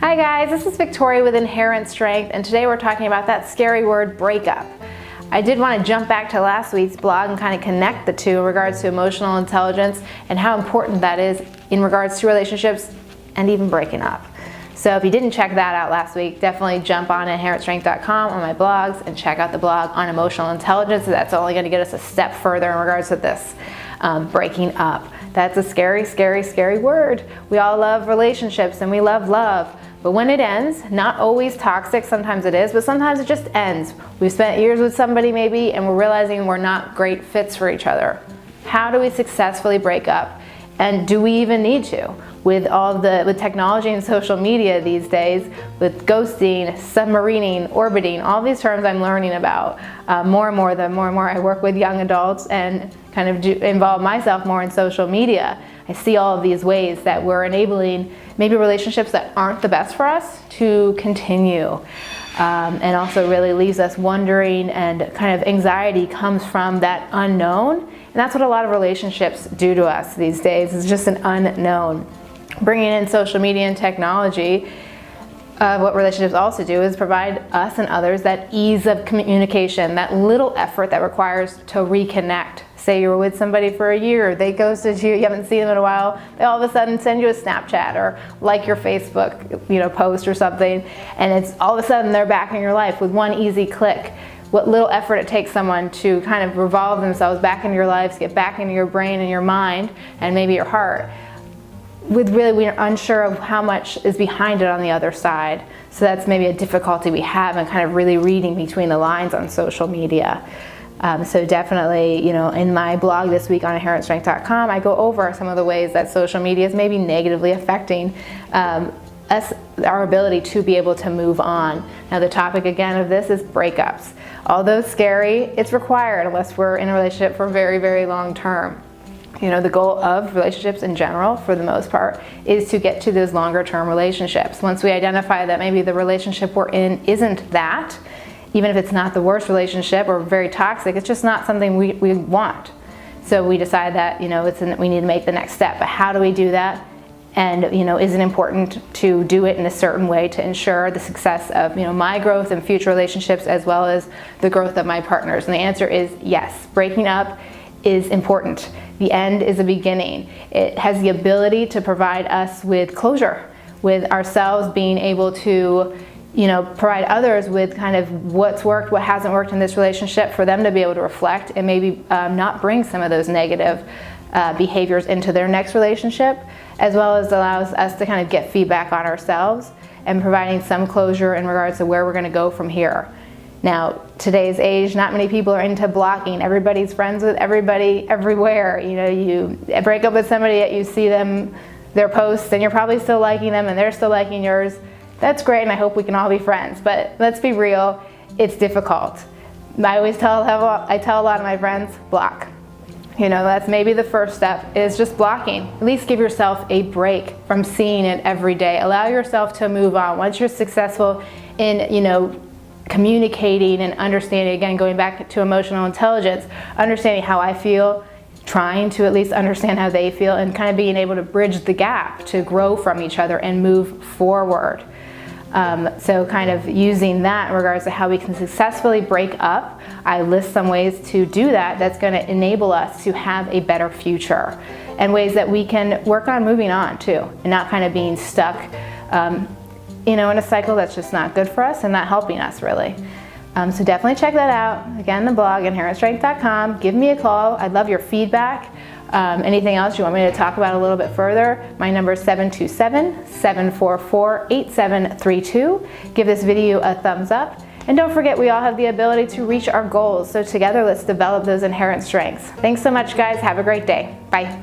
Hi guys, this is Victoria with Inherent Strength, and today we're talking about that scary word, breakup. I did want to jump back to last week's blog and kind of connect the two in regards to emotional intelligence and how important that is in regards to relationships and even breaking up. So if you didn't check that out last week, definitely jump on inherentstrength.com on my blogs and check out the blog on emotional intelligence. That's only going to get us a step further in regards to this breaking up. That's a scary, scary, scary word. We all love relationships and we love love. But when it ends, not always toxic, sometimes it is, but sometimes it just ends. We've spent years with somebody maybe and we're realizing we're not great fits for each other. How do we successfully break up? And do we even need to? With technology and social media these days, with ghosting, submarining, orbiting, all these terms I'm learning about more and more. The more and more I work with young adults and kind of involve myself more in social media, I see all of these ways that we're enabling maybe relationships that aren't the best for us to continue. And also really leaves us wondering, and kind of anxiety comes from that unknown. And that's what a lot of relationships do to us these days, is just an unknown. Bringing in social media and technology, what relationships also do is provide us and others that ease of communication, that little effort that requires to reconnect. Say you were with somebody for a year, they ghosted you, you haven't seen them in a while, they all of a sudden send you a Snapchat or like your Facebook post or something, and it's all of a sudden they're back in your life with one easy click. What little effort it takes someone to kind of revolve themselves back into your lives, get back into your brain and your mind and maybe your heart. We're unsure of how much is behind it on the other side. So that's maybe a difficulty we have in kind of really reading between the lines on social media. So definitely, in my blog this week on inherentstrength.com, I go over some of the ways that social media is maybe negatively affecting our ability to be able to move on. Now the topic again of this is breakups. Although scary, it's required unless we're in a relationship for very, very long term. The goal of relationships in general, for the most part, is to get to those longer term relationships. Once we identify that maybe the relationship we're in isn't that, even if it's not the worst relationship or very toxic, it's just not something we want. So we decide that, we need to make the next step. But how do we do that? And, is it important to do it in a certain way to ensure the success of, my growth and future relationships as well as the growth of my partners? And the answer is yes. Breaking up is important. The end is a beginning. It has the ability to provide us with closure, with ourselves being able to provide others with kind of what's worked, what hasn't worked in this relationship, for them to be able to reflect and maybe not bring some of those negative behaviors into their next relationship, as well as allows us to kind of get feedback on ourselves and providing some closure in regards to where we're going to go from here. Now, today's age, not many people are into blocking. Everybody's friends with everybody everywhere. You break up with somebody, yet you see their posts, and you're probably still liking them and they're still liking yours. That's great, and I hope we can all be friends, but let's be real, it's difficult. I tell a lot of my friends, block. That's maybe the first step, is just blocking. At least give yourself a break from seeing it every day. Allow yourself to move on. Once you're successful in, communicating and understanding, again, going back to emotional intelligence, understanding how I feel, trying to at least understand how they feel, and kind of being able to bridge the gap to grow from each other and move forward. So kind of using that in regards to how we can successfully break up, I list some ways to do that that's going to enable us to have a better future, and ways that we can work on moving on too, and not kind of being stuck in a cycle that's just not good for us and not helping us really. So definitely check that out. Again, the blog, inherentstrength.com. Give me a call. I'd love your feedback. Anything else you want me to talk about a little bit further, my number is 727-744-8732. Give this video a thumbs up. And don't forget, we all have the ability to reach our goals. So together, let's develop those inherent strengths. Thanks so much, guys. Have a great day. Bye.